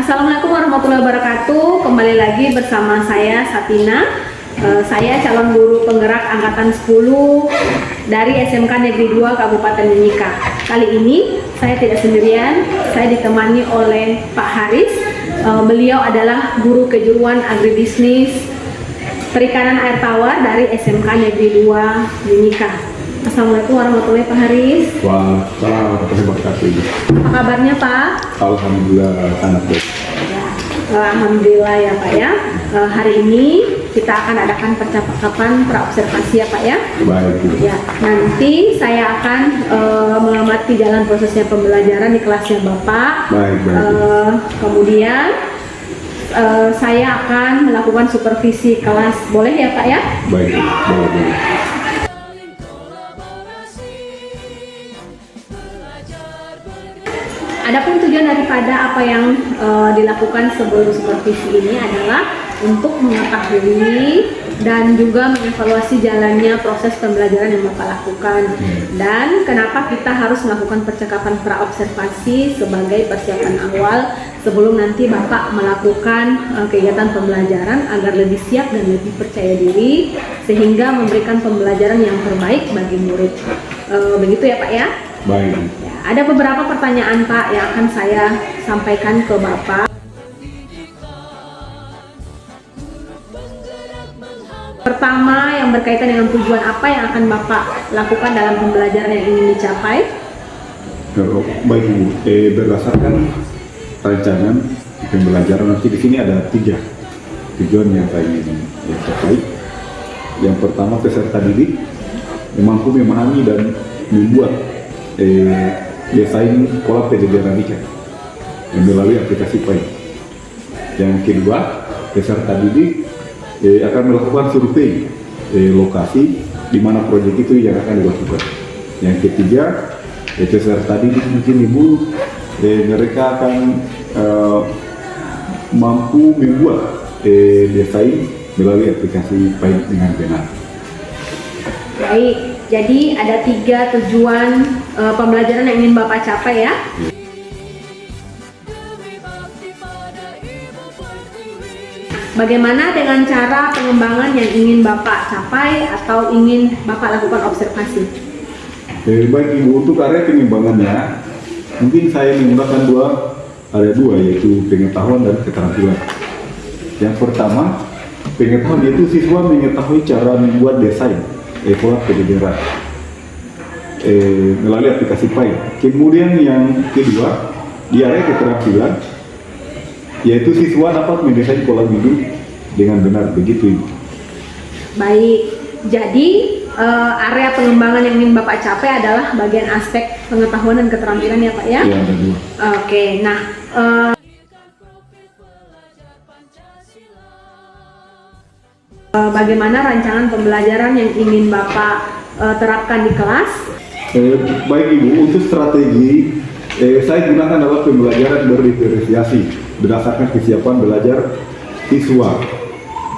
Assalamualaikum warahmatullahi wabarakatuh. Kembali lagi bersama saya Satina. Saya calon guru penggerak angkatan 10 dari SMK Negeri 2 Kabupaten Mimika. Kali ini saya tidak sendirian, saya ditemani oleh Pak Haris. Beliau adalah guru kejuruan agribisnis perikanan air tawar dari SMK Negeri 2 Mimika. Assalamualaikum warahmatullahi wabarakatuh, Pak Haris. Waalaikumsalam warahmatullahi wabarakatuh. Apa kabarnya, Pak? Alhamdulillah sangat baik. Alhamdulillah ya, Pak ya. Hari ini kita akan adakan percakapan praobservasi ya, Pak ya. Baik. Ya, nanti saya akan mengamati jalan prosesnya pembelajaran di kelasnya Bapak. Baik. Kemudian saya akan melakukan supervisi kelas, boleh ya, Pak ya? Baik. Adapun tujuan daripada apa yang dilakukan sebelum supervisi ini adalah untuk mengetahui dan juga mengevaluasi jalannya proses pembelajaran yang Bapak lakukan, dan kenapa kita harus melakukan percakapan praobservasi sebagai persiapan awal sebelum nanti Bapak melakukan kegiatan pembelajaran agar lebih siap dan lebih percaya diri sehingga memberikan pembelajaran yang terbaik bagi murid. Begitu ya, Pak ya? Baik. Ada beberapa pertanyaan, Pak, yang akan saya sampaikan ke Bapak. Pertama, yang berkaitan dengan tujuan apa yang akan Bapak lakukan dalam pembelajaran yang ingin dicapai. Baik Ibu, berdasarkan rancangan pembelajaran nanti di sini ada 3 tujuan yang saya ingin capai. Yang pertama, peserta didik mampu memahami dan membuat desain pola pendidikan melalui aplikasi PAI. Yang kedua, peserta didik akan melakukan survei lokasi di mana proyek itu yang akan dilakukan. Yang ketiga, peserta didik mungkin Ibu mereka akan mampu membuat desain melalui aplikasi PAI dengan benar. Baik, jadi ada 3 tujuan pembelajaran yang ingin Bapak capai ya. Bagaimana dengan cara pengembangan yang ingin Bapak capai atau ingin Bapak lakukan observasi? Baik Ibu, untuk area pengembangannya mungkin saya menggunakan ada dua, yaitu pengetahuan dan keterampilan. Yang pertama, pengetahuan, yaitu siswa mengetahui cara membuat desain pola pendidikan melalui aplikasi PAI. Kemudian yang kedua, di area keterampilan, yaitu siswa dapat mendesain pola hidup dengan benar. Begitu Ibu. Baik, jadi area pengembangan yang ingin Bapak capai adalah bagian aspek pengetahuan dan keterampilan ya, Pak ya? Ya, ada 2. Oke, nah bagaimana rancangan pembelajaran yang ingin Bapak terapkan di kelas? Baik Ibu, untuk strategi saya gunakan adalah pembelajaran berdiferensiasi berdasarkan kesiapan belajar siswa,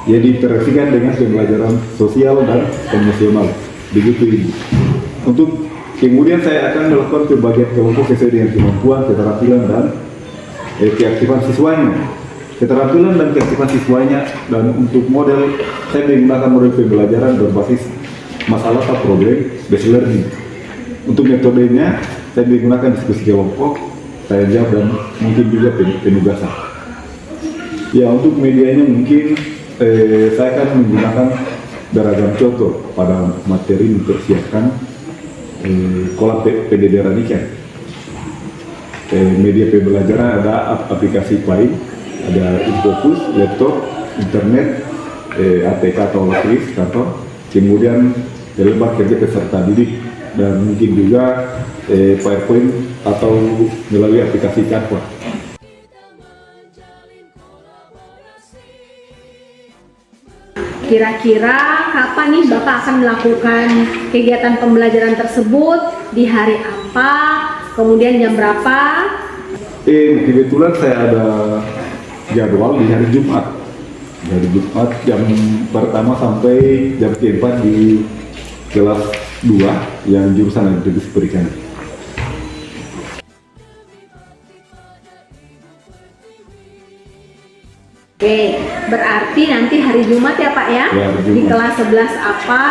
yang diinteraksikan dengan pembelajaran sosial dan emosional. Begitu Ibu. Untuk kemudian saya akan melakukan pembagian kelompok sesuai dengan kemampuan, keterampilan dan keaktifan siswanya. Keterampilan dan keaktifan siswanya, dan untuk model saya menggunakan model pembelajaran berbasis masalah atau problem based learning. Untuk metodenya saya menggunakan diskusi kelompok, tanya jawab, dan mungkin juga penugasan. Ya, untuk medianya mungkin saya akan menggunakan beragam contoh pada materi mempersiapkan pola pendidikan ikan. Media pembelajaran ada aplikasi PAI, ada Infocus, laptop, internet, ATK atau tulis kantor, kemudian lembar kerja peserta didik, dan mungkin juga PowerPoint atau melalui aplikasi Canva. Kira-kira kapan nih Bapak akan melakukan kegiatan pembelajaran tersebut? Di hari apa? Kemudian jam berapa? Kebetulan saya ada jadwal di hari Jumat. Dari Jumat jam pertama sampai jam keempat di kelas 2 yang jurusan agribisnis perikanan. Oke, berarti nanti hari Jumat ya Pak ya, Ya, hari di Jumat. kelas 11 apa,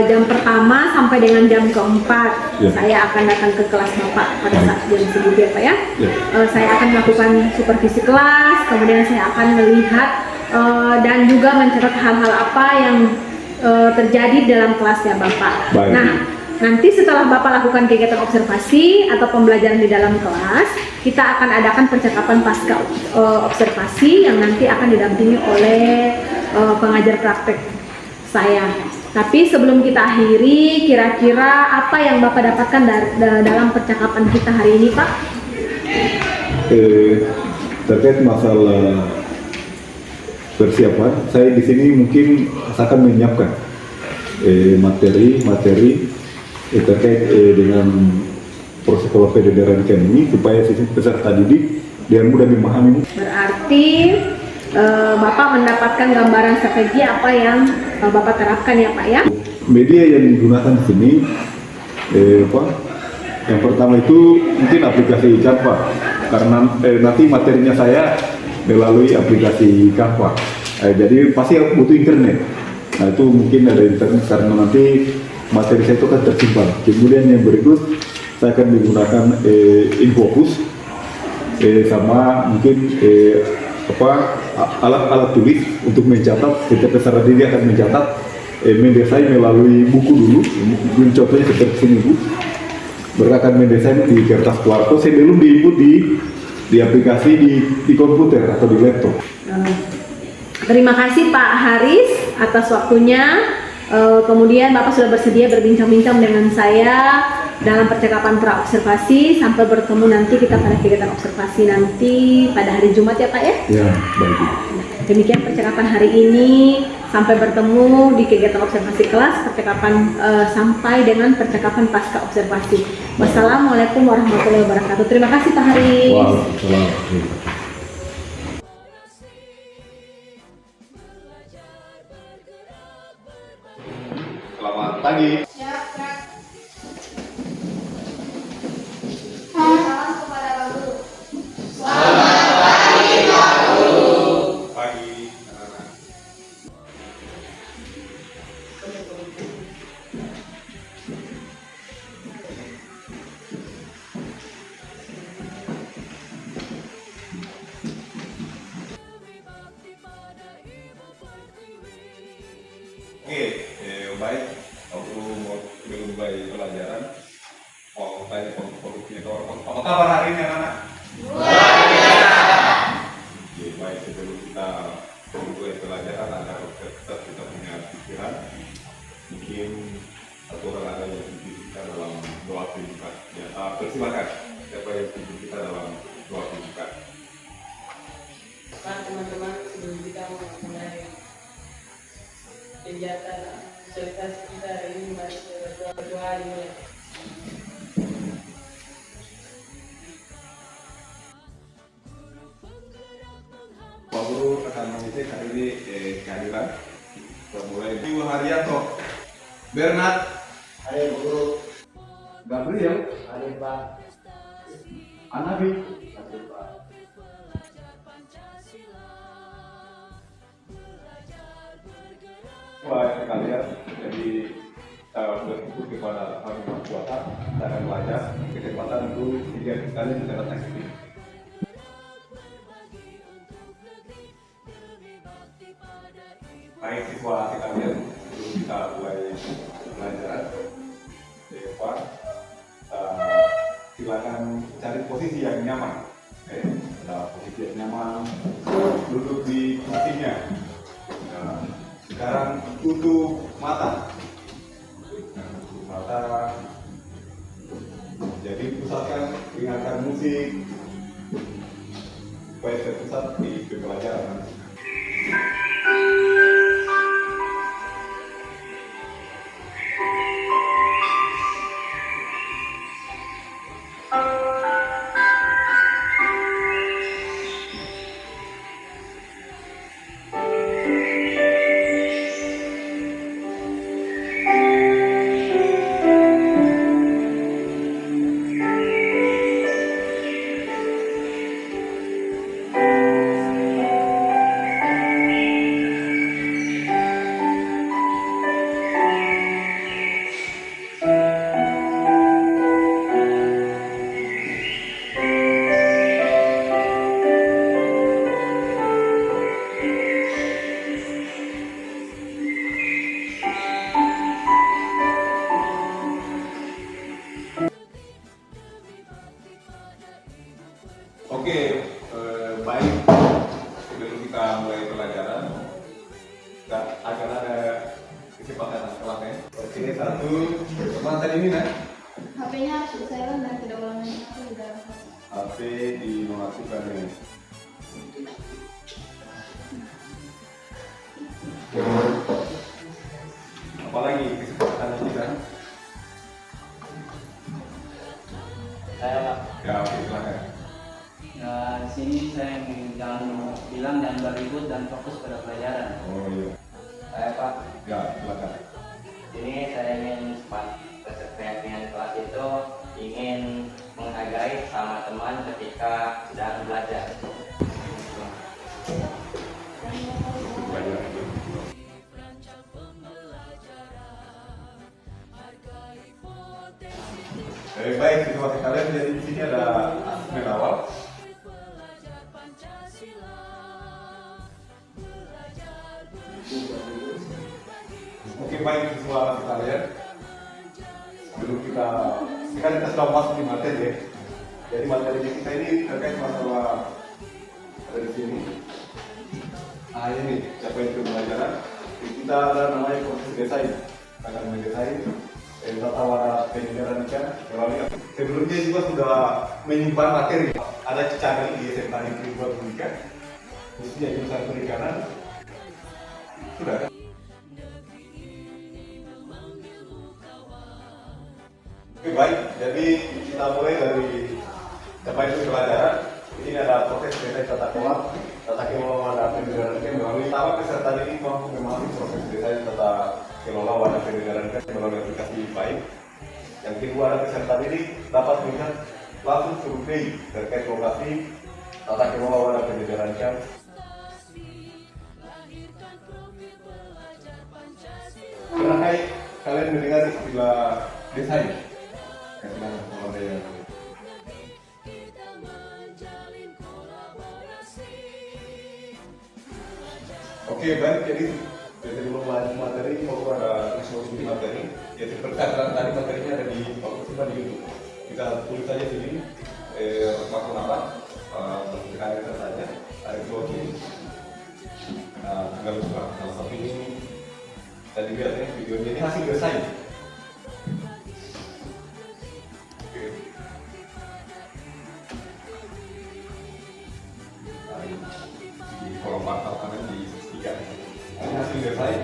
jam pertama sampai dengan jam keempat, Ya. saya akan datang ke kelas Bapak pada saat jam segitu ya Pak ya. Ya. Saya akan melakukan supervisi kelas, kemudian saya akan melihat dan juga mencatat hal-hal apa yang terjadi dalam kelasnya Bapak. Baik. Nah, nanti setelah Bapak lakukan kegiatan observasi atau pembelajaran di dalam kelas, kita akan adakan percakapan pasca observasi yang nanti akan didampingi oleh pengajar praktek saya. Tapi sebelum kita akhiri, kira-kira apa yang Bapak dapatkan dalam percakapan kita hari ini, Pak? Terkait masalah persiapan, saya di sini mungkin akan menyiapkan materi terkait dengan proses pendidikan ini supaya siswa peserta didik dia mudah memahami. Berarti Bapak mendapatkan gambaran strategi apa yang Bapak terapkan ya Pak ya? Media yang digunakan di sini, yang pertama itu mungkin aplikasi Canva, karena nanti materinya saya melalui aplikasi Canva. Jadi pasti butuh internet. Nah itu mungkin ada internet karena nanti materi saya itu akan tersimpan. Kemudian yang berikut saya akan menggunakan Infocus sama mungkin alat tulis untuk mencatat. Setiap peserta didik akan mencatat mendesain melalui buku dulu. Mungkin contohnya seperti ini Bu. Mereka akan mendesain di kertas kuarto sebelum diinput di aplikasi di komputer atau di laptop. Terima kasih Pak Haris atas waktunya. Kemudian Bapak sudah bersedia berbincang-bincang dengan saya dalam percakapan pra-observasi. Sampai bertemu nanti kita pada kegiatan observasi nanti pada hari Jumat ya Pak ya? Ya, baik. Demikian percakapan hari ini. Sampai bertemu di kegiatan observasi kelas, percakapan sampai dengan percakapan pasca observasi. Wassalamualaikum warahmatullahi wabarakatuh. Terima kasih Pak Haris. Waalaikumsalam. Selamat pagi. Salam kepada Pak Guru. Pagi, anak-anak. Oke, baik. Aku mau mulai pelajaran. Mau tanya apa kabar hari ini anak-anak? Oke, baik. Sebelum kita mulai pelajaran, agar kita punya pikiran, mungkin satu orang ada yang pimpin kita dalam doa pembukaan. Ya, persilakan. Siapa yang pimpin kita dalam doa pembukaan? Pak, teman-teman, sebelum kita mulai kegiatan solidaritas kita hari ini, mari kita berdoa dimulai. Pak Guru akan mengisi hari ini kehadiran. Kita mulai Ibu Haryanto, Bernard, Hari Guru, Gabriel, hari Pak, Anabi, hari Pak. baik sekalian. Jadi bersyukur kepada Tuhan Yang Maha Kuasa dan akan belajar kesempatan untuk tiga sekali kita datang ke sini. Baik siswa sekalian, sebelum kita mulai pelajaran, Pak, silakan cari posisi yang nyaman. Posisi yang nyaman, duduk di kursinya. Sekarang tutup mata. Tutup mata. Jadi pusatkan dengarkan musik supaya terpusat di pembelajaran. Oke, baik. Sebelum kita mulai pelajaran, akan ada kesepakatan kelasnya. Oke, satu. Teman tadi ini, nah. HP-nya harus di-silent dan tidak ulangi aku di dalam HP dinonaktifkan ini. Apalagi kesepakatan kita? Saya Pak. Ya, oke, silakan. Di sini saya jangan bilang jangan beribut dan fokus pada pelajaran. Oh iya. Saya Pak. Ya, silakan. Ini saya ingin keseharian kelas itu ingin menghargai sama teman ketika sedang belajar. Pelajaran. Baik, situasi kalian jadi di sini ada asesmen awal. Oke, baik siswa kalian. Sebelum kita sekarang kita sudah masuk di materi ya. Jadi materi kita ini terkait masalah ada di sini. Ini capaian pembelajaran. Kita ada namanya proses desain. Akan mendesain tata warna penyegaran ikan. Sebelumnya juga sudah menyimpan materi. Ada channel di SMA Negeri 2 Pendidikan, khususnya jurusan perikanan. Sudah kan? Oke, baik, jadi kita mulai dari capaian pembelajaran. Ini ada proses desain tata kelola wadah penyegaran ikan melalui tahap peserta ini mampu memahami proses desain tata kelola wadah penyegaran ikan melalui aplikasi baik. Yang kedua, ada peserta didik dapat melihat langsung survei terkait lokasi tata kelola wadah penyegaran ikan. Pernahkah kalian mendengar istilah desain? Oke, baik. Jadi sebelum lanjut materi, mau ada resolusi materi. Jadi perkataan tadi materinya ada di simpan di YouTube. Kita tulis saja sini. Maksud apa? Kalian saja. Ada resolusi. Tinggal buka. Salah satu ini. Tadi lihat ya videonya ini hasil desain. Di kolom pangkal kanan di tiga. Ini hasil desain.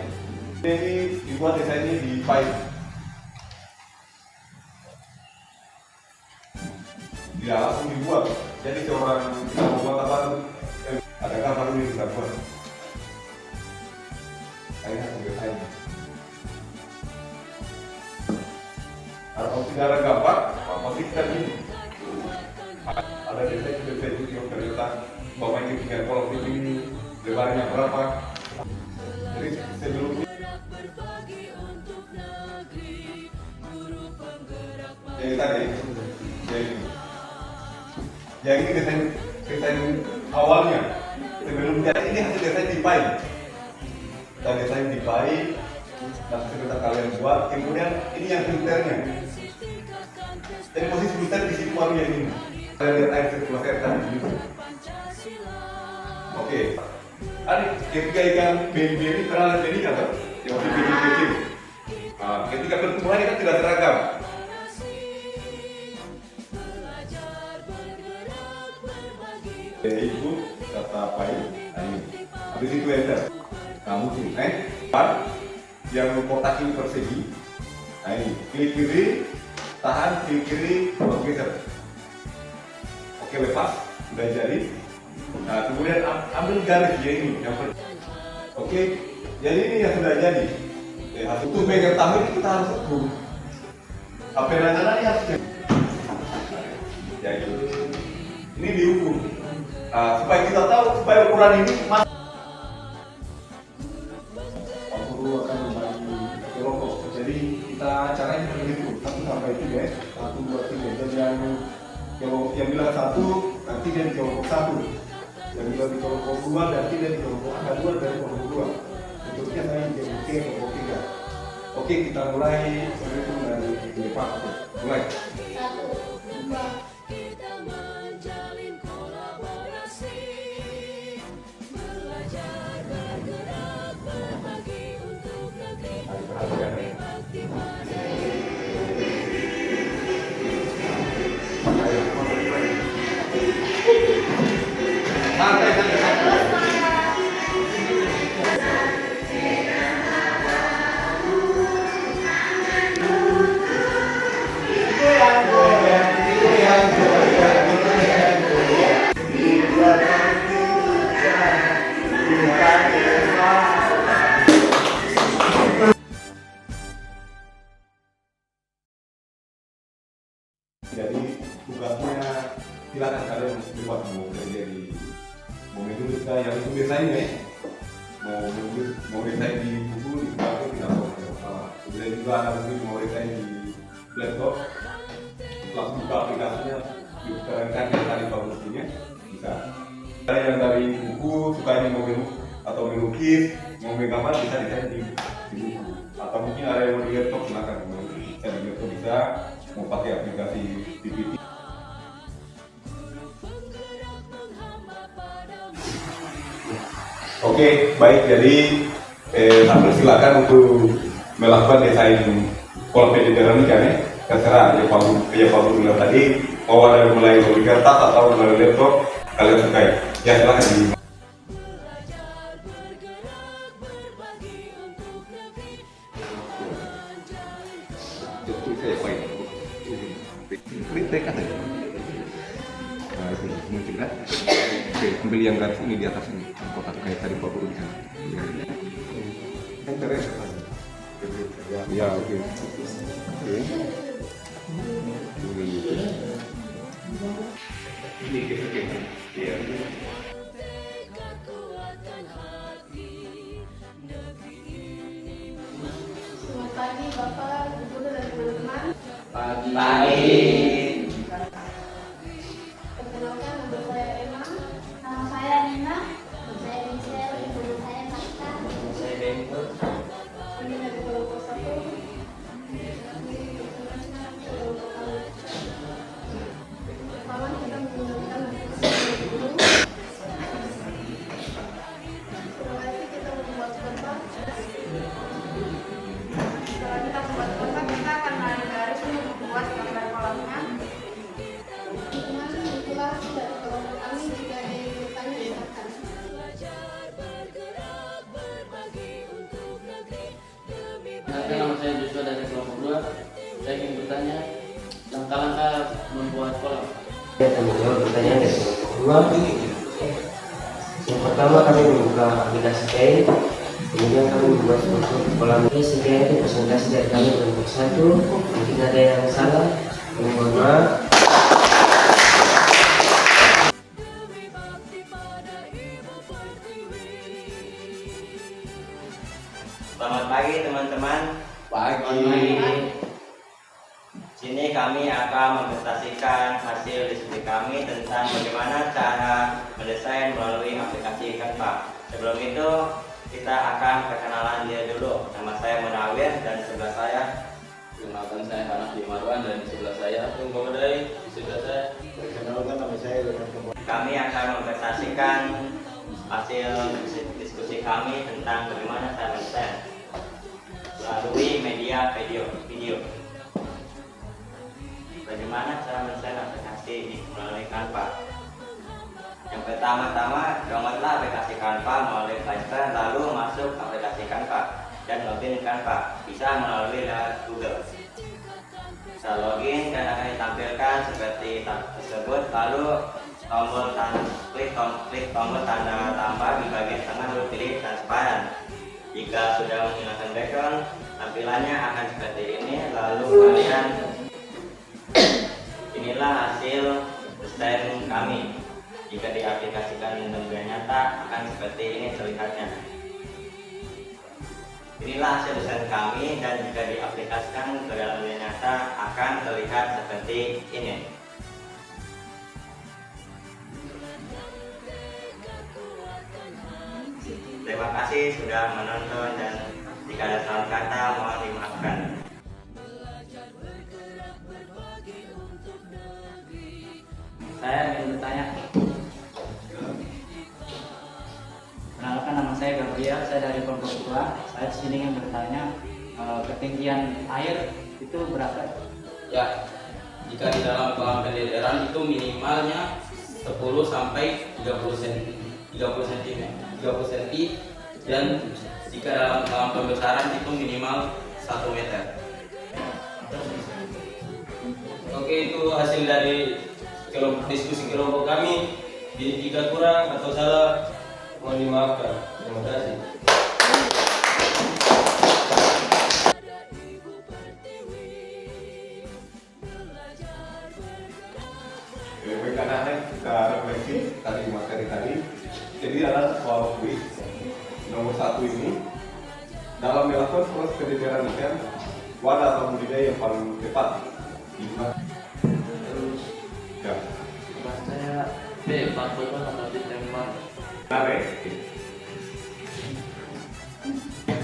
Ini dibuat desainnya di Paint. Dia langsung dibuat. Jadi seorang kita membuat apa? Ada gambar ini kita buat. Ini hasil desain. Kalau tidak ada gambar, pasti kita ini. Ada desain yang ternyata bawahnya tinggal kolom ini lebarnya berapa. Jadi sebelumnya jadi tadi yang ini desain awalnya. Sebelumnya ini hasil desain di Paint. Kita desain di Paint dan kita kalian buat. Kemudian ini yang filternya. Jadi posisi filter di situ baru yang ini. Kalian lihat air sirkulasi air tadi. Oke. Ketika ikan beri pernah lihat beri kan? Yang masih beri kecil. Ketika pertumbuhan kan tidak seragam. Itu kata Paint. Ini. Habis itu enter. Kamu sini. Yang kotak ini persegi. Nah ini. Klik kiri. Tahan. Klik kiri. Geser. Oke, lepas. Sudah jadi. Nah, kemudian ambil garis ya ini yang oke, jadi ini yang sudah jadi. Untuk mengetahui ini kita harus ukur. Apa yang ini harus jadi. Ini diukur. Supaya kita tahu supaya ukuran ini mas. Guru akan membagi kelompok. Jadi kita caranya seperti itu 1 sampai 3 1, 2, 3. Jadi yang bilang 1 nanti dia di kelompok 1. Yang bilang di kelompok 2 nanti dia di kelompok angka 2 dari kelompok 2. Bentuknya saya di kelompok 3. Oke, kita mulai berhitung dari depan. Mulai. 1, 2. Jadi tugasnya silakan kalian buat mau kerja di mau menulis yang itu biasanya ya mau desain di buku di buku tidak ada masalah. Kemudian juga ada mungkin mau desain di laptop langsung buka aplikasinya dikerenkan yang tadi bagus-bagusnya bisa. Ada yang dari buku sukanya mau atau melukis mau menggambar bisa desain di buku atau mungkin ada yang mau di laptop silakan bisa di laptop bisa mau pakai aplikasi PPT. Oke, baik. Jadi sambil silakan untuk melakukan desain pola pencetakan kan ya. Terserah ya Pak bilang tadi mau ada mulai dari kertas atau melalui laptop kalian sukai. Ya silakan di. Oke, ambil yang garis ini di atas ini, kotak kayak tadi Pak Guru di sana. Enter ya. Ya, oke. Oke. Ini oke. Iya. Selamat pagi Bapak, Ibu dan teman-teman. Pagi. Perkenalkan nama saya Emma. Nama saya Nina. Nama saya Michelle. Ibu saya Marta. Saya Bengkut. Kami dari kelompok 1. Pertama kita menggunakan guru. Setelah itu kita membuat kotak. Setelah kita membuat kotak, kita akan narik garis untuk membuat gambar kolamnya. Dukungan manipulasi dari kelompok kami jika ada yang bertanya silakan. Nama saya Joshua dari kelompok 2. Saya ingin bertanya langkah-langkah membuat kolam. Saya akan menjawab pertanyaan dari kelompok 2. Yang pertama kami membuka aplikasi Paint, kemudian kami membuat bentuk kolam ini. Sekian itu presentasi dari kami kelompok 1. Mungkin ada yang salah, mohon maaf. Selamat pagi teman-teman. Pagi. Sini kami akan mempresentasikan hasil diskusi kami tentang bagaimana cara mendesain melalui aplikasi Canva. Sebelum itu kita akan perkenalan diri dulu. Nama saya Munawir dan sebelah saya. Perkenalkan saya Hanafi Marwan dan di sebelah saya Tunggu Medai. Di sebelah saya Perkenalkan nama saya Donald Kembang. Kami akan mempresentasikan hasil diskusi kami tentang bagaimana cara mendesain melalui media video. Bagaimana cara mendesain aplikasi ini melalui Canva? Yang pertama-tama, downloadlah aplikasi Canva melalui Play Store, lalu masuk aplikasi Canva dan login Canva. Bisa melalui lewat Google. Bisa login dan akan ditampilkan seperti tersebut. Lalu klik tombol tanda tambah di bagian tengah lalu pilih transparan. Jika sudah menggunakan background, tampilannya akan seperti ini. Lalu kalian inilah hasil desain kami. Jika diaplikasikan di dunia nyata akan seperti ini terlihatnya. Inilah hasil desain kami dan jika diaplikasikan ke dalam dunia nyata akan terlihat seperti ini. Terima kasih sudah menonton dan jika ada salah kata mohon dimaafkan. saya ingin bertanya. Perkenalkan nama saya Gabriel, saya dari kelompok 2. Saya di sini ingin bertanya ketinggian air itu berapa? Ya, jika di dalam kolam pendederan itu minimalnya 1 10 sampai 30 cm dan jika dalam pembesaran itu minimal 1 meter. Oke, itu hasil dari diskusi kelompok kami. Jika kurang atau salah mohon dimaafkan. Terima kasih. Baik anak-anak, kita refleksi tadi di materi tadi. Jadi ada soal kuis nomor 1 ini. Dalam melakukan proses kedemokrasian, wadah atau budidaya yang paling tepat di mana? Ya. Saya B, 40 atau ditembak. Menarik.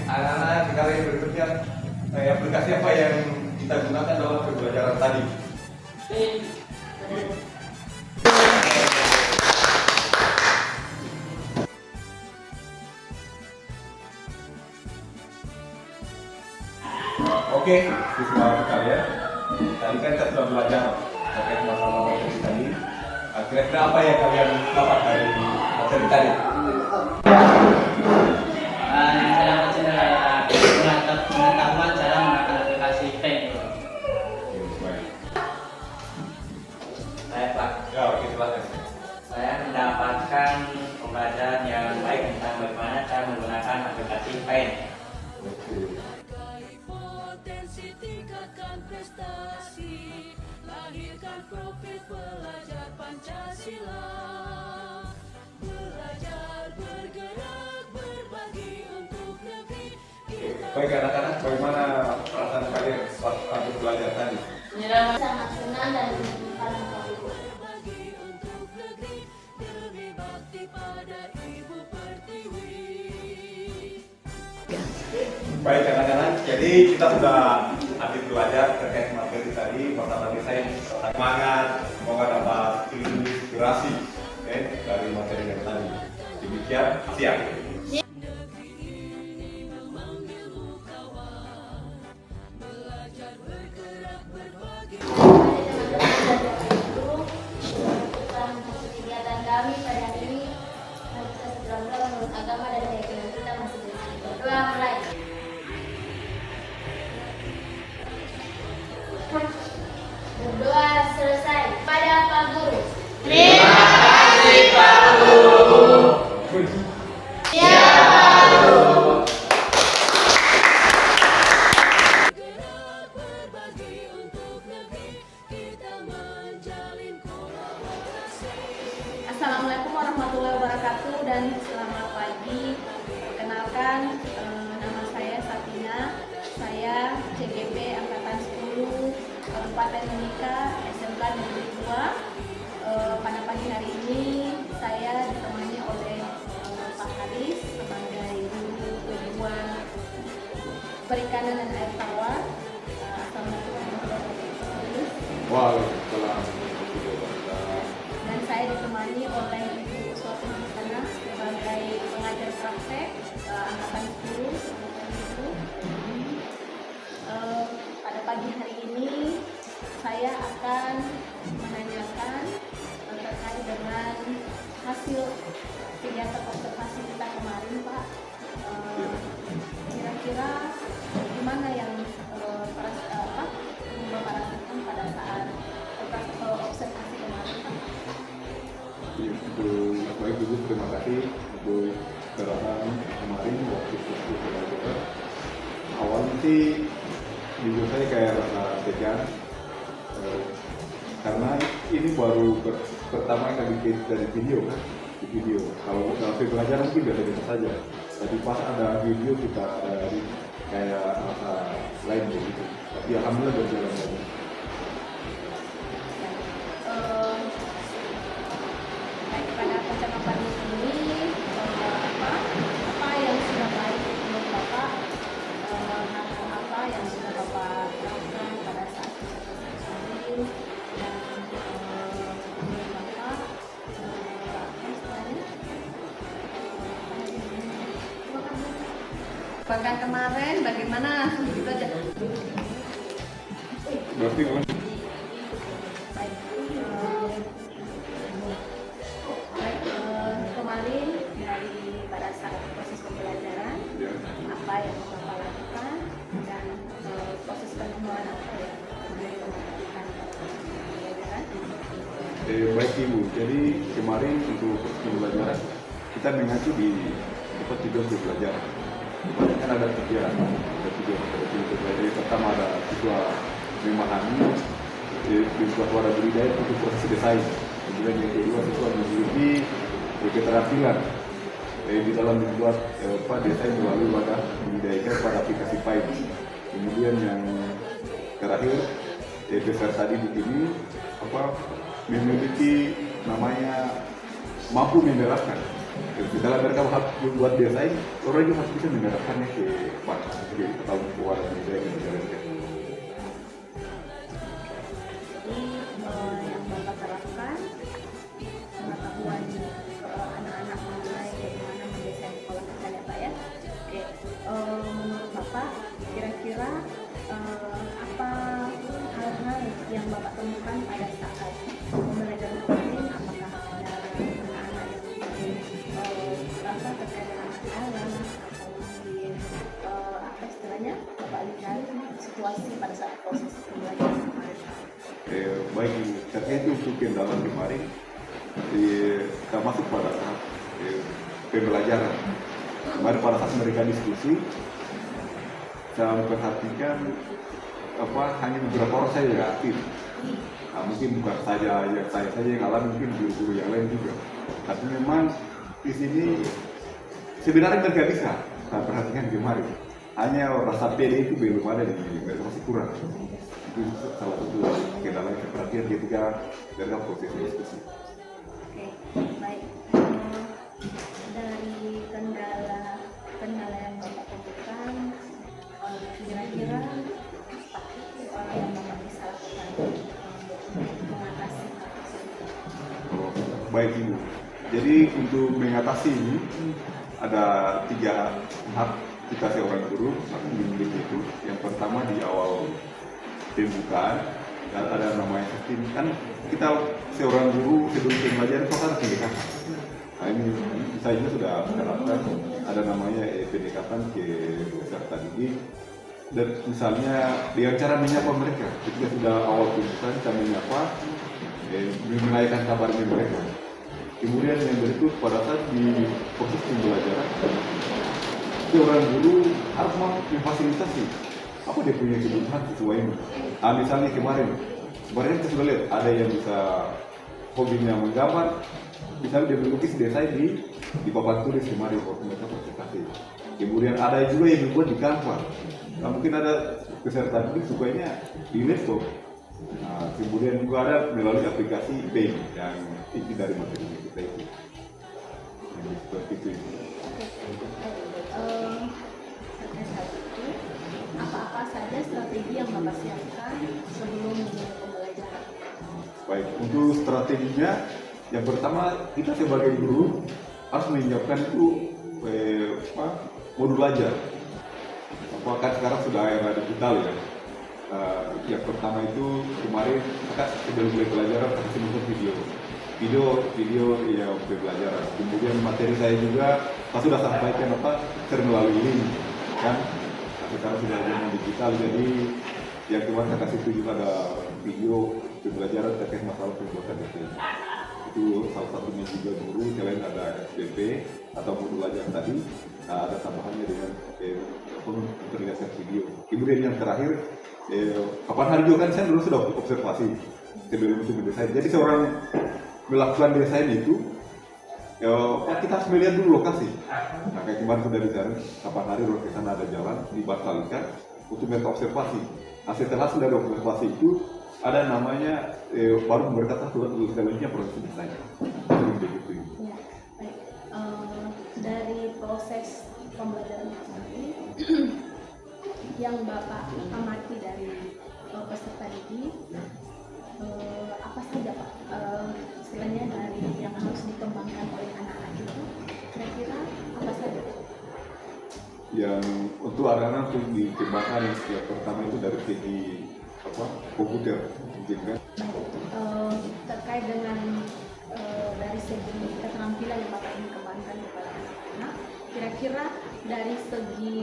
Anak-anak sekali berikutnya, aplikasi apa yang kita gunakan dalam pembelajaran tadi? Oke, siswa kalian, tadi kan kita sudah belajar terkait masalah materi tadi. Kira-kira apa yang kalian dapat dari materi tadi? Saya dapat pengetahuan cara menggunakan aplikasi Paint. Saya Pak, Ya, oke, silakan. saya mendapatkan pembelajaran yang baik tentang bagaimana cara menggunakan aplikasi Paint. Oke. Potensi tingkatkan prestasi, lahirkan profil pelajar Pancasila. Belajar, bergerak, berbagi untuk negeri. Baik anak-anak, bagaimana perasaan kalian waktu belajar tadi? Sangat senang dan paling Berbagi untuk negeri, demi bakti pada Ibu Pertiwi. Baik anak-anak, jadi kita sudah habis belajar terkait materi tadi. Pertama saya semangat, semoga dapat inspirasi dari materi yang tadi. Demikian, siap. kegiatan kami pada hari ini kita segera menurut agama dan keyakinan kita masing-masing. Berdoa mulai. Berdoa selesai. Pada Pak Guru. Terima kasih Pak Guru. Ya Pak Guru. Berbagi untuk negeri, kita menjalin kolaborasi. Assalamualaikum warahmatullahi wabarakatuh dan selamat pagi. Perkenalkan, nama saya Satina. Saya CGP Angkatan 10 Kabupaten Mimika, SMK Negeri 2. Pada pagi hari ini saya ditemani oleh Pak Haris sebagai guru kejuruan perikanan dan air tawar. Assalamualaikum warahmatullahi wabarakatuh. Waalaikumsalam. Dan saya ditemani oleh Ibu Uswatun Hasanah sebagai pengajar praktek Angkatan 10 Kabupaten Ibu. Pada pagi hari ini saya akan menanyakan terkait dengan hasil kegiatan observasi kita kemarin, Pak. Kira-kira gimana yang Bapak rasakan pada saat observasi kemarin, Pak? Baik Ibu, terima kasih untuk kedatangan kemarin waktu itu belajar. Awalnya sih jujur saya kayak rasa tegang karena ini baru pertama kali bikin dari video kan, di video. Kalau dalam belajar mungkin biasa-biasa saja, tapi pas ada video kita dari kayak rasa lain begitu. Tapi alhamdulillah berjalan bagus. Baik, pada percakapan ini apa yang sudah baik menurut Bapak, hal apa yang sudah Bapak lakukan pada saat observasi dan menurut Bapak bahkan kemarin bagaimana langsung belajar. Berarti kan? Baik, kemarin dari pada saat proses pembelajaran Ya. apa yang Bapak lakukan dan proses penemuan apa yang menjadi pembelajaran Baik Ibu, jadi kemarin untuk pembelajaran kita mengacu di tempat tujuan pembelajaran. Kemarin kan ada tiga tujuan pembelajaran. Jadi pertama ada siswa memahami siswa ada budidaya untuk proses desain. Kemudian yang kedua siswa memiliki keterampilan di dalam membuat desain melalui wadah budidaya pada aplikasi Python. Kemudian yang terakhir peserta didik ini memiliki namanya mampu menerapkan. Setelah mereka membuat desain, orang juga harus bisa menerapkannya ke tahun wadah budidaya yang dijalankan. Jadi yang Bapak terapkan pengetahuan anak-anak mengenai bagaimana mendesain sekolah kita ya Pak ya. Oke, menurut Bapak kira-kira apa hal-hal yang Bapak temukan pada saat pembelajaran kemarin? Apakah ada anak-anak yang mungkin terkait dengan alam atau mungkin apa istilahnya Bapak lihat situasi pada saat proses pembelajaran kemarin? Baik, terkait untuk kendala kemarin kita masuk pada tahap pembelajaran. Kemarin pada saat mereka diskusi, saya memperhatikan hanya beberapa orang saya yang aktif. Nah, mungkin bukan saya saja yang alami, mungkin guru-guru yang lain juga. Tapi memang di sini sebenarnya mereka bisa. Saya perhatikan kemarin, hanya rasa pede itu belum ada di mereka, masih kurang. Itu salah satu kendala yang perhatian ketika mereka proses diskusi. Oke, baik. Dari kendala yang Bapak temukan, kira-kira apa yang Bapak bisa lakukan untuk mengatasi hal tersebut? Baik Ibu, jadi untuk mengatasi ini ada 3 tahap kita seorang guru harus dimiliki itu. Yang pertama di awal pembukaan ada namanya sistem, kan kita seorang guru sebelum pembelajaran itu harus pendekatan. Nah ini saya juga sudah terapkan, ada namanya pendekatan ke peserta didik. Dan misalnya dengan cara menyapa mereka, ketika sudah awal pembukaan kita menyapa, menanyakan kabarnya mereka. Kemudian yang berikut pada saat di proses pembelajaran, seorang guru harus memfasilitasi apa dia punya kebutuhan sesuai ini. Misalnya kemarin kita sudah lihat ada yang bisa hobinya menggambar, misalnya dia melukis desain di papan tulis kemarin waktu mereka presentasi. Kemudian ada juga yang dibuat di Canva. Nah, mungkin ada peserta didik sukanya di laptop. Nah, kemudian juga ada melalui aplikasi Paint yang inti dari materi kita itu. Yang seperti itu. Terkait hal itu, apa-apa saja strategi yang Bapak siapkan sebelum memulai pembelajaran? Baik, untuk strateginya, yang pertama kita sebagai guru harus menyiapkan itu modul belajar. Kan sekarang sudah era digital ya. Yang pertama itu kemarin kita sebelum mulai pelajaran kasih nonton video ya pembelajaran. Kemudian materi saya juga saya sudah sampaikan melalui link kan. Sekarang sudah zaman digital, jadi yang kemarin saya kasih tunjuk ada video pembelajaran terkait masalah pembuatan desain. Itu salah satunya juga guru, selain ada SPP atau modul belajar tadi, ada tambahannya dengan memperlihatkan video. Kemudian yang terakhir, kapan hari juga kan saya dulu sudah observasi sebelum itu mendesain. Jadi seorang melakukan desain itu, kita harus melihat dulu lokasi. Nah, kayak kemarin sudah bicara, kapan hari lokasi sana ada jalan, dibatalkan untuk mereka observasi. Nah, setelah sudah ada observasi itu, ada namanya baru berkata selanjutnya proses desain. Begitu. Ya, baik. Dari proses pembelajaran kemarin yang Bapak amati dari peserta didik, apa saja Pak istilahnya dari yang harus dikembangkan oleh anak-anak itu, kira-kira apa saja? Yang untuk anak-anak untuk dikembangkan yang pertama itu dari segi komputer, kan? Terkait dengan dari segi keterampilan yang Bapak ingin kembangkan tanamkan kepada anak-anak. Kira-kira dari segi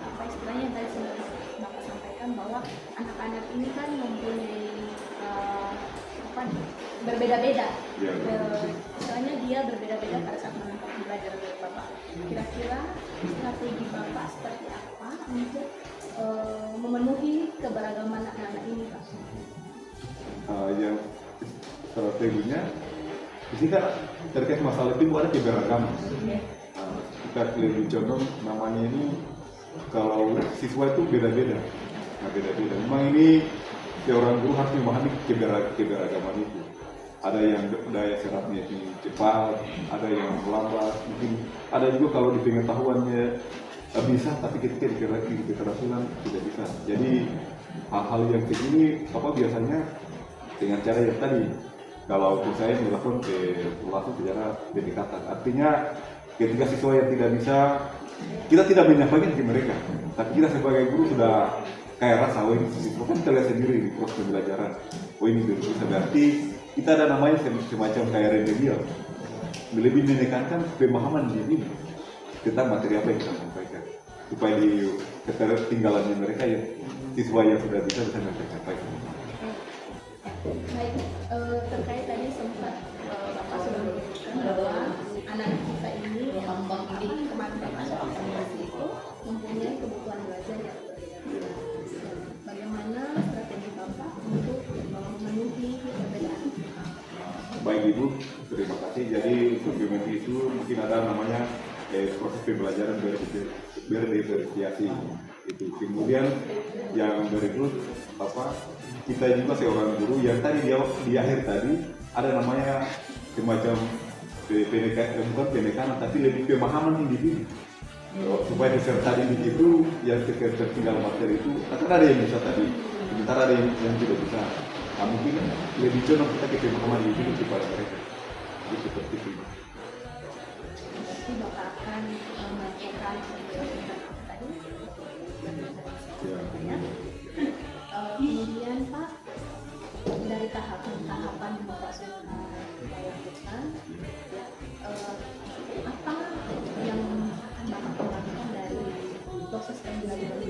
apa istilahnya yang tadi sudah Bapak sampaikan bahwa anak-anak ini kan mempunyai apa berbeda-beda. Ya. Istilahnya dia berbeda-beda pada saat menangkap belajar dari Bapak. Kira-kira strategi Bapak seperti apa untuk memenuhi keberagaman anak-anak ini, Pak? Yang strateginya di sini kan terkait masalah itu ada keberagaman. Kita lebih contoh namanya ini kalau siswa itu beda-beda. Nah, beda-beda. Memang ini seorang guru harus memahami keberagaman itu. Ada yang daya serapnya itu cepat, ada yang lambat, mungkin ada juga kalau di pengetahuannya bisa, tapi ketika di keterampilan tidak bisa. Jadi hal-hal yang begini biasanya dengan cara yang tadi, kalau saya melakukan langsung secara pendekatan. Artinya ketika siswa yang tidak bisa, kita tidak menyampaikan ke mereka, tapi kita sebagai guru sudah kayak rasa, ini siswa kan kita lihat sendiri di proses pembelajaran, ini belum bisa, berarti kita ada namanya semacam kayak remedial, lebih menekankan pemahaman diri tentang materi apa yang kita sampaikan, supaya di ketertinggalannya mereka yang siswa yang sudah bisa mereka sampaikan. Baik, terkait tadi sempat Bapak sudah menyebutkan bahwa anak-anak kita ini teman-teman itu mempunyai kebutuhan belajar yang berbeda. Bagaimana strategi Bapak untuk memenuhi perbedaan? Baik Ibu, terima kasih. Jadi suplemen itu mungkin ada namanya proses pembelajaran berdiferensiasi itu. Kemudian yang berikut kita juga seorang guru yang tadi di akhir tadi ada namanya semacam bukan pendekanan tapi lebih pemahaman individu supaya peserta didik itu yang tertinggal materi itu akan ada yang bisa tadi, sementara ada yang tidak bisa. Nah, mungkin lebih condong kita ke pemahaman individu supaya mereka jadi seperti itu. Jadi Bapak akan melakukan tadi. Ya. Kemudian Pak, dari tahapan-tahapan yang Bapak sudah lakukan, apa yang akan Bapak lakukan dari proses pembelajaran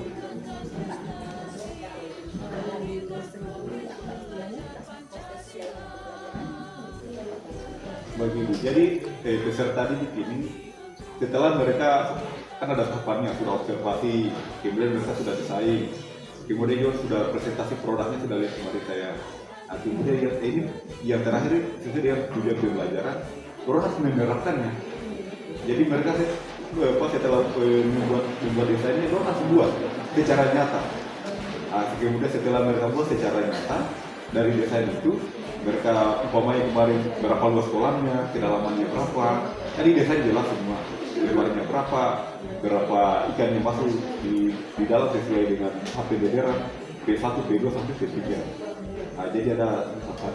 Bapak? Dari sendiri apa istilahnya proses Bagi Ibu, jadi peserta didik ini setelah mereka kan ada tahapannya, sudah observasi, kemudian mereka sudah desain, kemudian juga sudah presentasi produknya sudah lihat kemarin saya. Nah, kemudian ini yang terakhir sesuai dengan tujuan pembelajaran, orang harus menerapkannya. Jadi mereka setelah membuat desainnya, orang harus buat secara nyata. Nah, kemudian setelah mereka buat secara nyata dari desain itu, mereka umpamanya kemarin berapa luas kolamnya, kedalamannya berapa, jadi desain jelas semua. Lebarnya berapa ikan yang masuk di dalam sesuai dengan HPDR P1, P2 sampai P3. Nah, jadi ada tahapan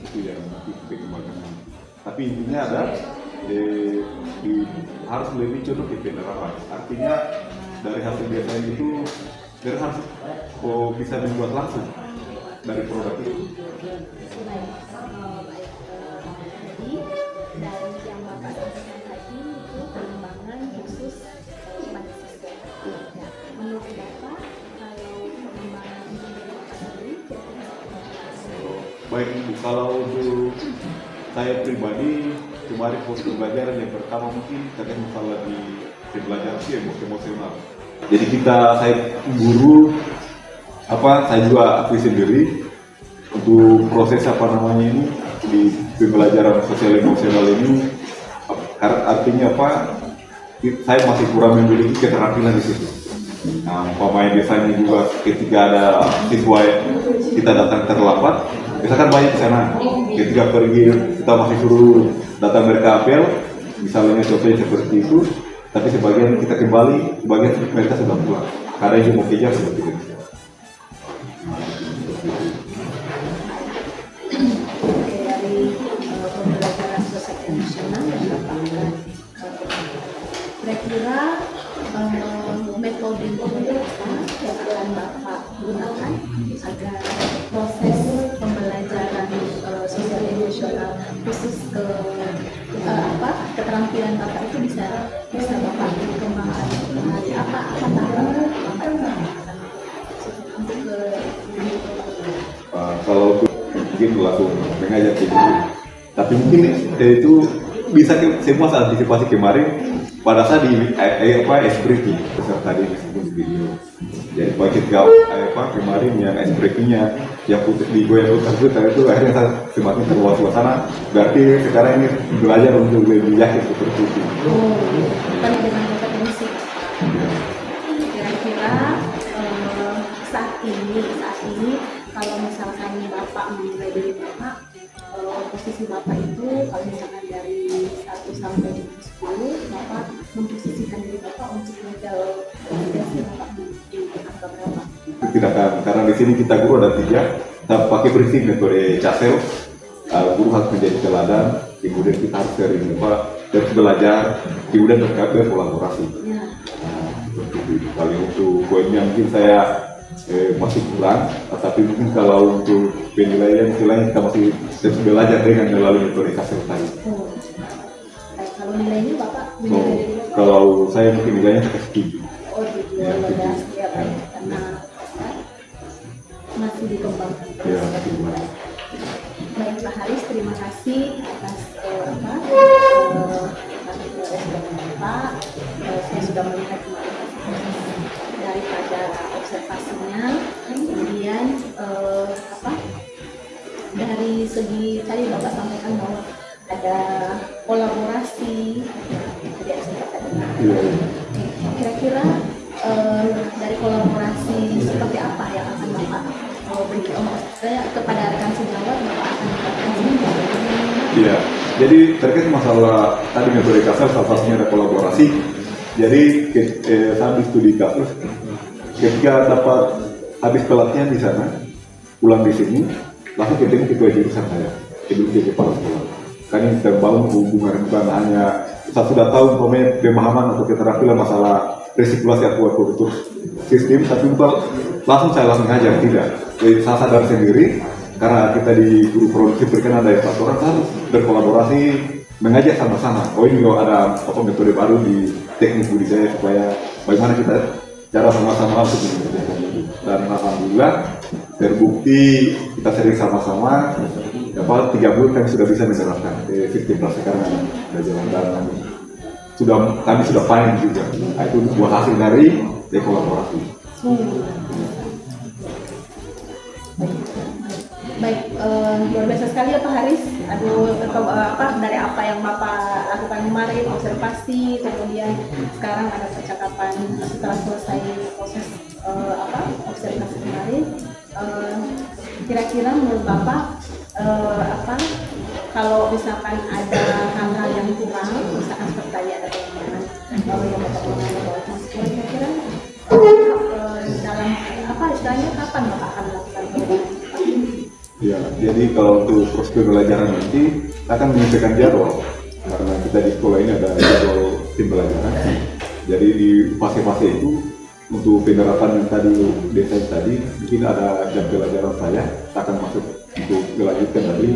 itu yang nanti pengembangan. Tapi intinya ada harus lebih condong ke penerapan. Artinya dari hasil desain itu mereka harus bisa dibuat langsung dari produk itu. Jadi dari yang Bapak sampaikan tadi itu pengembangan khusus pada siswa. Ya, menurut Bapak kalau pengembangan ini dari Bapak sendiri Baik Ibu, kalau untuk saya pribadi kemarin proses pembelajaran yang pertama mungkin terkait masalah di pembelajaran sih emosional. Jadi saya guru saya juga akui sendiri untuk proses ini di pembelajaran sosial emosional ini, artinya saya masih kurang memiliki keterampilan di situ. Nah, umpamanya biasanya juga ketika ada siswa kita datang terlambat, misalkan banyak di sana, ketika pergi kita masih suruh datang mereka apel, misalnya contohnya seperti itu, tapi sebagian kita kembali, sebagian mereka sudah pulang, karena itu mau kejar seperti itu. pembelajaran sosial emosional yang Bapak kira-kira metode apa yang akan Bapak gunakan agar proses pembelajaran sosial emosional khusus ke keterampilan Bapak itu bisa Bapak kembangkan hari apa tantangan Bapak untuk ke kalau mungkin langsung mengajar ke guru. Tapi mungkin itu bisa semua saat antisipasi kemarin pada saat di ice breaking peserta tadi disebut di video. Jadi paket kemarin yang ice breakingnya yang putih digoyang putar itu akhirnya semakin keluar suasana. Berarti sekarang ini belajar untuk lebih yakin seperti itu. Bukan dengan kompetensi. Kira-kira saat ini kalau misalkan Bapak menilai diri Bapak, posisi Bapak itu kalau misalkan dari 1 sampai 10, Bapak memposisikan diri Bapak untuk menjauh kompetensi Bapak di angka berapa? Tidak akan, karena di sini kita guru ada 3, kita pakai prinsip metode CASEL. Guru harus menjadi teladan, kemudian kita harus sering terus belajar, kemudian berkolaborasi. Kalau untuk poinnya mungkin saya masih kurang, tapi mungkin kalau untuk penilaian istilahnya kita masih terus belajar dengan melalui metode CASEL tadi. Kalau nilainya Bapak? Kalau saya mungkin nilainya seperti 7. Oh, 7 ya, baik, karena masih dikembangkan. Ya, masih dikembangkan. Baik Pak Haris, terima kasih atas respon Bapak. Saya sudah melihat daripada observasinya, kemudian dari segi tadi Bapak sampaikan bahwa ada kolaborasi. Kira-kira dari kolaborasi seperti apa yang akan Bapak berikan kepada rekan sejawat Bapak akan berikan? Iya, jadi terkait masalah tadi metode CASEL salah satunya ada kolaborasi. Jadi saat studi kasus, ketika dapat habis pelatihan di sana, pulang di sini, langsung ketemu ketua jurusan saya, kepala sekolah. Kan ini terbangun hubungan bukan hanya saya sudah tahu pemahaman atau keterampilan masalah resikulasi akuakultur sistem, tapi bukan langsung saya ngajar, tidak. Jadi saya sadar sendiri karena kita di guru produksi berkenan dari peraturan harus berkolaborasi mengajar sama-sama. Oh ini loh ada metode baru di teknik budidaya supaya bagaimana kita cara sama-sama untuk mengerjakan itu. Dan alhamdulillah terbukti kita sering sama-sama. Dapat 3 bulan kami sudah bisa menerapkan sistem prasekarang dan kami sudah panen juga. Nah, itu buah hasil dari kolaborasi. Baik, luar biasa sekali ya Pak Haris. Dari apa yang Bapak lakukan kemarin, observasi, kemudian sekarang ada percakapan setelah selesai proses observasi kemarin. Kira-kira menurut Bapak kalau misalkan ada hal-hal yang kurang, misalkan seperti tadi ada pengembangan yang Bapak mengenai bahwa kira-kira dalam istilahnya kapan Bapak akan melakukan perubahan? Ya, jadi kalau untuk proses pembelajaran nanti akan menyesuaikan jadwal karena kita di sekolah ini ada jadwal tim pembelajaran. Jadi di fase-fase itu untuk penerapan yang tadi desain tadi mungkin ada jam pelajaran saya akan masuk untuk melanjutkan dari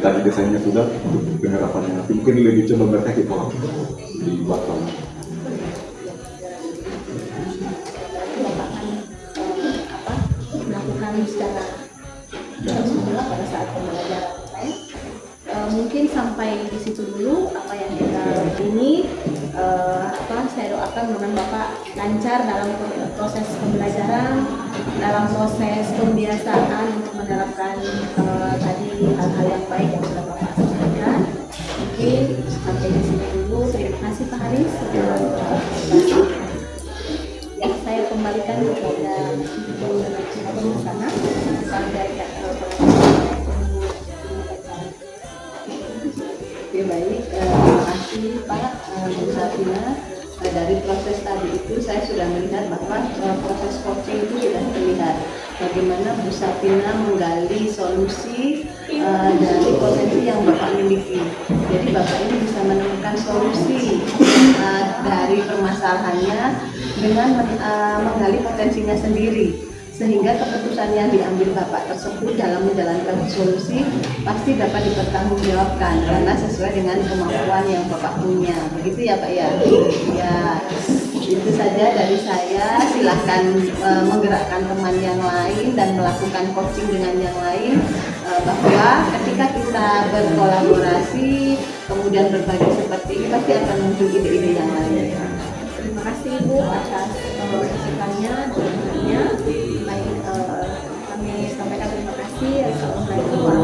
tadi desainnya sudah untuk penerapannya nanti mungkin lebih coba mereka kita dibuat lagi. Melakukan secara semula pada saat pembelajaran mungkin sampai di situ dulu apa yang kita ini saya doakan mudah-mudahan Bapak lancar dalam proses pembelajaran, dalam proses pembiasaan untuk menerapkan tadi hal-hal yang baik yang sudah Bapak sampaikan. Mungkin sampai di sini dulu. Terima kasih Pak Haris. Ya, saya kembalikan kepada Ibu sana dari Oke, baik, terima kasih Pak Bu Safina. Dari proses tadi itu saya sudah melihat bahwa proses coaching itu sudah terlihat bagaimana Bu Safina menggali solusi dari potensi yang Bapak miliki. Jadi Bapak ini bisa menemukan solusi dari permasalahannya dengan menggali potensinya sendiri. sehingga keputusan yang diambil Bapak tersebut dalam menjalankan solusi pasti dapat dipertanggungjawabkan karena sesuai dengan kemampuan yang Bapak punya. Begitu ya Pak ya? Ya, itu saja dari saya. Silahkan menggerakkan teman yang lain dan melakukan coaching dengan yang lain, bahwa ketika kita berkolaborasi kemudian berbagi seperti ini pasti akan muncul ide-ide yang lain. Terima kasih Ibu atas masukannya, dukungannya. Baik, kami sampaikan terima kasih. Assalamualaikum warahmatullahi wabarakatuh.